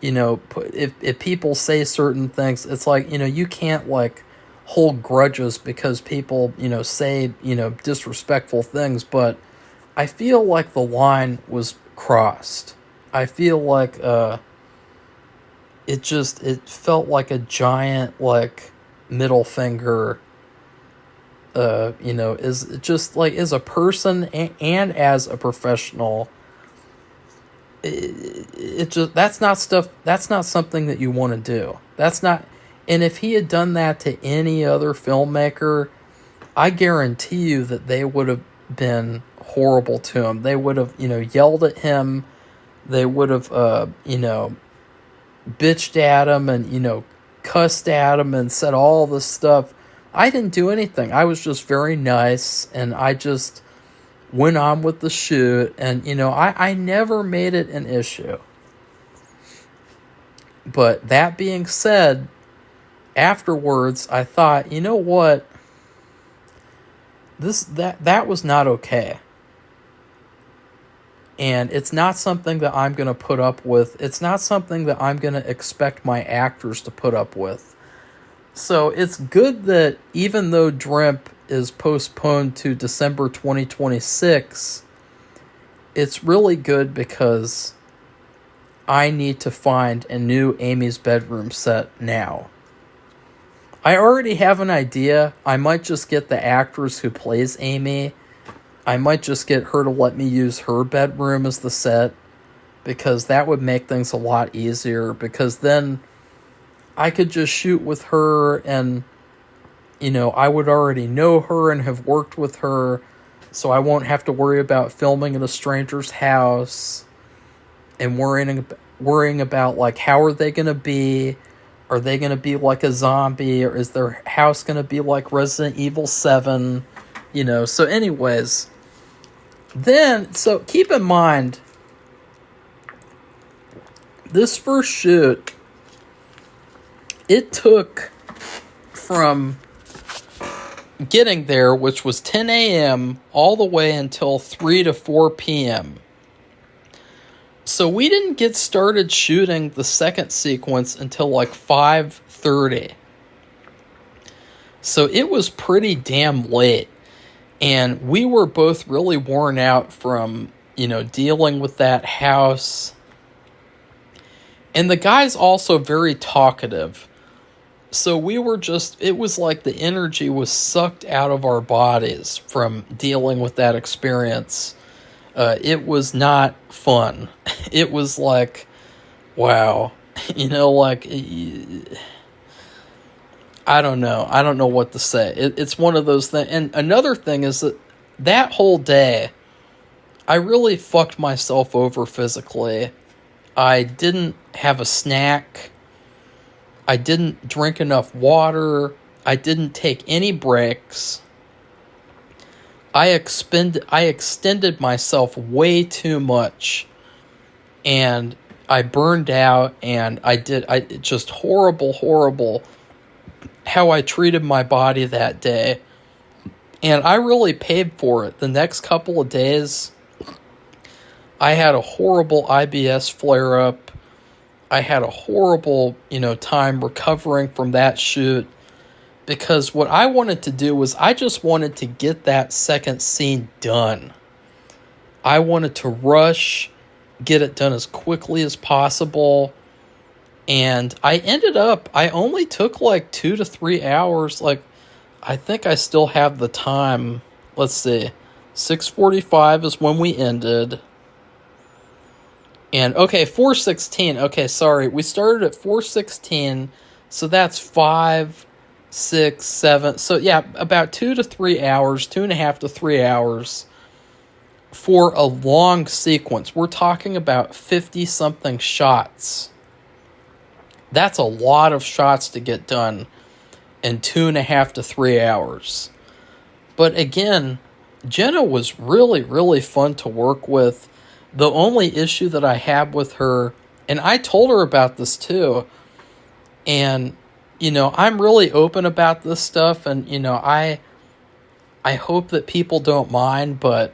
if people say certain things, it's like, you can't, like, hold grudges because people, say, disrespectful things. But I feel like the line was crossed. I feel like it felt like a giant, like, middle finger, is just like as a person and as a professional. It just, that's not something that you want to do. That's not. And if he had done that to any other filmmaker, I guarantee you that they would have been horrible to him. They would have, yelled at him. They would have, bitched at him and, cussed at him and said all this stuff. I didn't do anything. I was just very nice, and I just went on with the shoot, and, I never made it an issue. But that being said, afterwards, I thought, you know what? That was not okay. And it's not something that I'm going to put up with. It's not something that I'm going to expect my actors to put up with. So it's good that even though Dreamp is postponed to December 2026, it's really good because I need to find a new Amy's Bedroom set now. I already have an idea. I might just get the actress who plays Amy. I might just get her to let me use her bedroom as the set, because that would make things a lot easier, because then I could just shoot with her and, I would already know her and have worked with her, so I won't have to worry about filming in a stranger's house and worrying about, like, how are they going to be? Are they going to be like a zombie, or is their house going to be like Resident Evil 7? So anyways, then, so keep in mind, this first shoot, it took from getting there, which was 10 a.m., all the way until 3 to 4 p.m. So we didn't get started shooting the second sequence until like 5:30. So it was pretty damn late. And we were both really worn out from, dealing with that house. And the guy's also very talkative. So we were it was like the energy was sucked out of our bodies from dealing with that experience. It was not fun. It was like, wow, like, I don't know. I don't know what to say. It's one of those things. And another thing is that whole day, I really fucked myself over physically. I didn't have a snack. I didn't drink enough water. I didn't take any breaks. I extended myself way too much, and I burned out, and just horrible how I treated my body that day. And I really paid for it. The next couple of days, I had a horrible IBS flare up. I had a horrible, time recovering from that shoot, because what I wanted to do was I just wanted to get that second scene done. I wanted to rush, get it done as quickly as possible. And I only took like 2 to 3 hours. Like, I think I still have the time. Let's see. 6:45 is when we ended. And okay, 4:16. Okay, sorry. We started at 4:16. So that's 5, 6, 7. So yeah, about 2 to 3 hours, 2.5 to 3 hours for a long sequence. We're talking about 50 something shots. That's a lot of shots to get done in 2.5 to 3 hours. But again, Jenna was really, really fun to work with. The only issue that I had with her, and I told her about this too, and, I'm really open about this stuff, and, I hope that people don't mind, but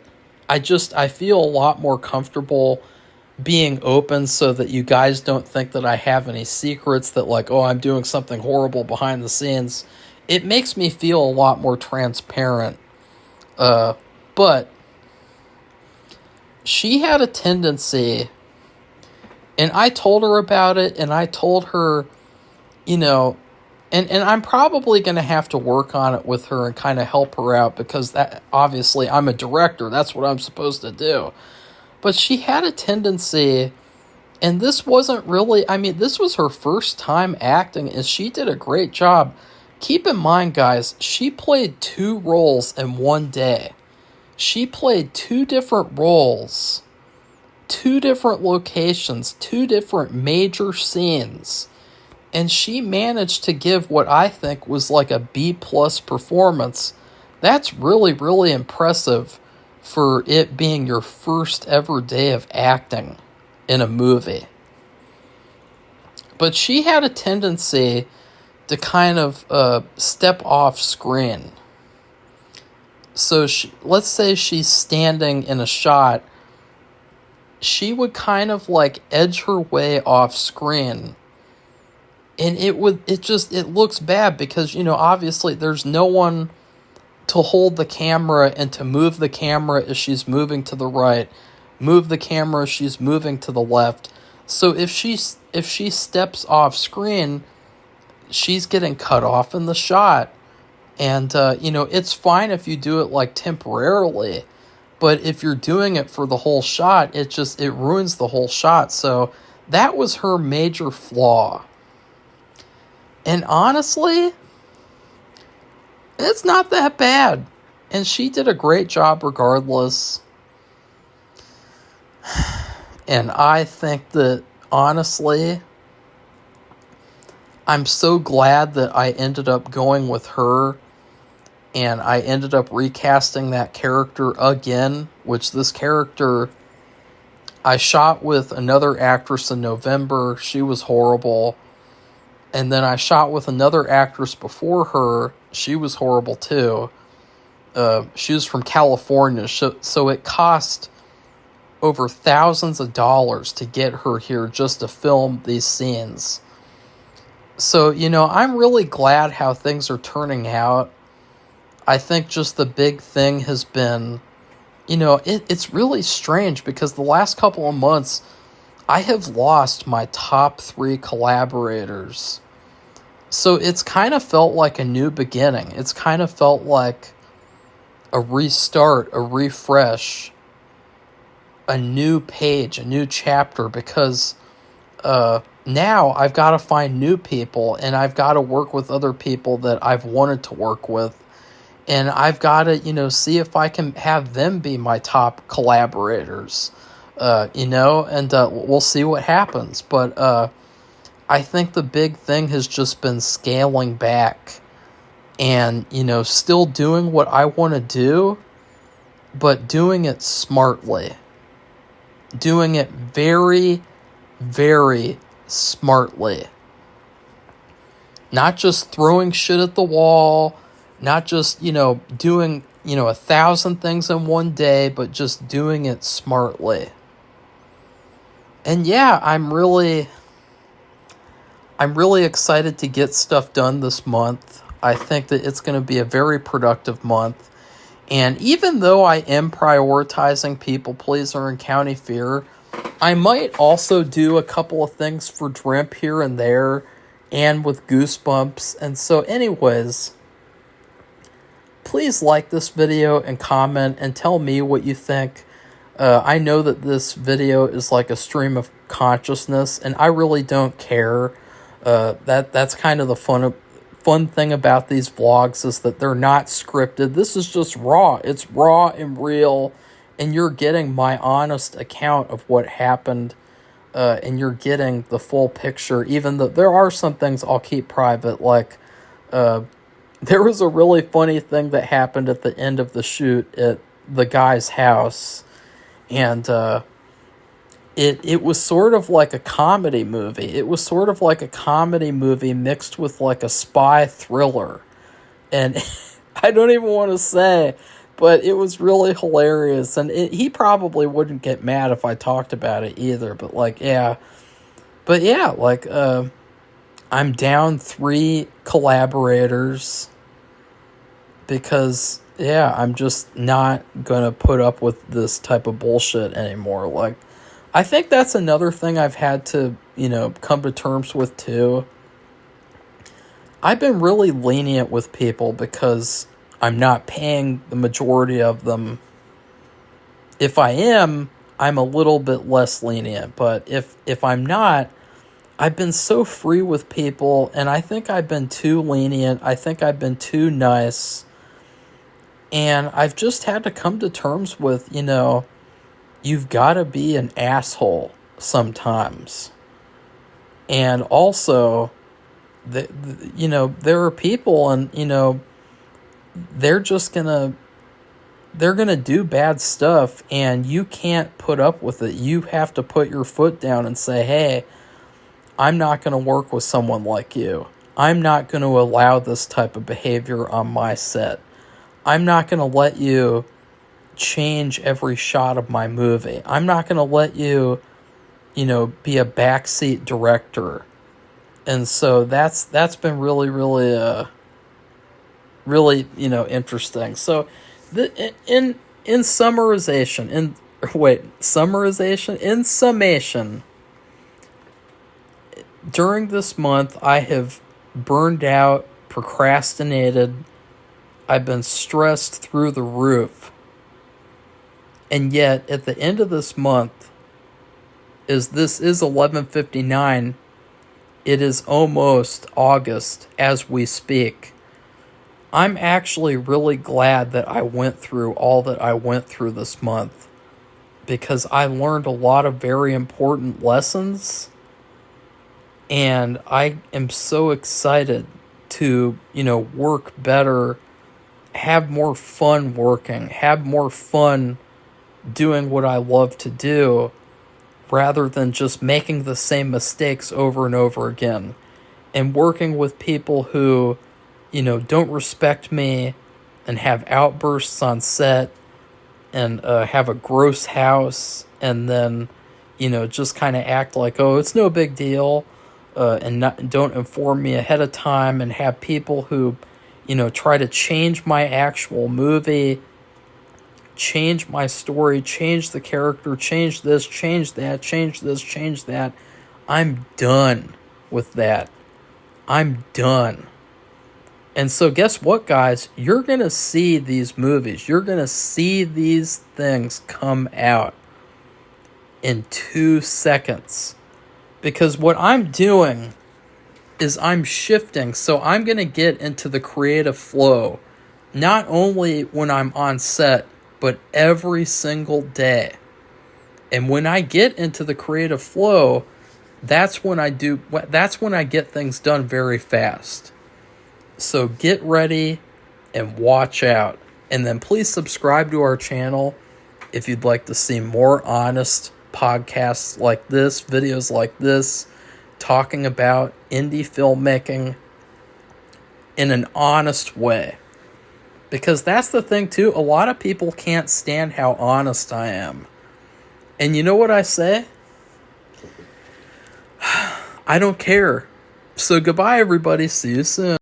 I feel a lot more comfortable being open so that you guys don't think that I have any secrets, that like, oh, I'm doing something horrible behind the scenes. It makes me feel a lot more transparent. But she had a tendency, and I told her about it, and I told her, and I'm probably going to have to work on it with her and kind of help her out, because that, obviously I'm a director. That's what I'm supposed to do. But she had a tendency, and this wasn't really, this was her first time acting, and she did a great job. Keep in mind, guys, she played 2 roles in one day. She played 2 different roles, 2 different locations, 2 different major scenes. And she managed to give what I think was like a B+ performance. That's really, really impressive for it being your first ever day of acting in a movie. But she had a tendency to kind of step off screen. So let's say she's standing in a shot, she would kind of like edge her way off screen. And it looks bad because, obviously there's no one to hold the camera and to move the camera as she's moving to the right, move the camera as she's moving to the left. So if she steps off screen, she's getting cut off in the shot. And, it's fine if you do it like temporarily, but if you're doing it for the whole shot, it ruins the whole shot. So that was her major flaw. And honestly, it's not that bad. And she did a great job regardless. And I think that, honestly, I'm so glad that I ended up going with her. And I ended up recasting that character again, which this character I shot with another actress in November. She was horrible. And then I shot with another actress before her. She was horrible too. She was from California, so it cost over thousands of dollars to get her here just to film these scenes. So, I'm really glad how things are turning out. I think just the big thing has been, it's really strange because the last couple of months, I have lost my top 3 collaborators. So it's kind of felt like a new beginning. It's kind of felt like a restart, a refresh, a new page, a new chapter, because now I've got to find new people, and I've got to work with other people that I've wanted to work with. And I've got to, see if I can have them be my top collaborators, and we'll see what happens. But I think the big thing has just been scaling back and, still doing what I want to do, but doing it smartly. Doing it very, very smartly. Not just throwing shit at the wall, not just, doing, 1,000 things in one day, but just doing it smartly. And yeah, I'm really excited to get stuff done this month. I think that it's going to be a very productive month. And even though I am prioritizing people pleaser and county fair, I might also do a couple of things for Drimp here and there and with Goosebumps. And so anyways, please like this video and comment and tell me what you think. I know that this video is like a stream of consciousness, and I really don't care. That's kind of the fun thing about these vlogs, is that they're not scripted. This is just raw. It's raw and real, and you're getting my honest account of what happened, and you're getting the full picture, even though there are some things I'll keep private, like there was a really funny thing that happened at the end of the shoot at the guy's house. And it was sort of like a comedy movie. It was sort of like a comedy movie mixed with like a spy thriller. And I don't even want to say, but it was really hilarious. And he probably wouldn't get mad if I talked about it either. But like, yeah. But yeah, like, I'm down 3 collaborators because, yeah, I'm just not gonna put up with this type of bullshit anymore. Like, I think that's another thing I've had to, come to terms with too. I've been really lenient with people because I'm not paying the majority of them. If I am, I'm a little bit less lenient, but if I'm not, I've been so free with people, and I think I've been too lenient. I think I've been too nice. And I've just had to come to terms with, you've got to be an asshole sometimes. And also, there are people, and, they're just they're going to do bad stuff, and you can't put up with it. You have to put your foot down and say, hey, I'm not going to work with someone like you. I'm not going to allow this type of behavior on my set. I'm not going to let you change every shot of my movie. I'm not going to let you, be a backseat director. And so that's been really, really, really, interesting. So in summation, during this month, I have burned out, procrastinated. I've been stressed through the roof. And yet, at the end of this month, this is 11:59, it is almost August as we speak. I'm actually really glad that I went through all that I went through this month, because I learned a lot of very important lessons, and I am so excited to, work better, have more fun working, have more fun doing what I love to do, rather than just making the same mistakes over and over again, and working with people who, don't respect me and have outbursts on set and have a gross house, and then, just kind of act like, oh, it's no big deal, and don't inform me ahead of time, and have people who, try to change my actual movie, change my story, change the character, change this, change that, change this, change that. I'm done with that. I'm done. And so guess what, guys? You're going to see these movies. You're going to see these things come out in 2 seconds. Because what I'm doing is I'm shifting. So I'm going to get into the creative flow, not only when I'm on set, but every single day. And when I get into the creative flow, that's when I get things done very fast. So get ready and watch out. And then please subscribe to our channel if you'd like to see more honest podcasts like this, videos like this, talking about indie filmmaking in an honest way. Because that's the thing too, a lot of people can't stand how honest I am. And you know what I say? I don't care. So goodbye, everybody. See you soon.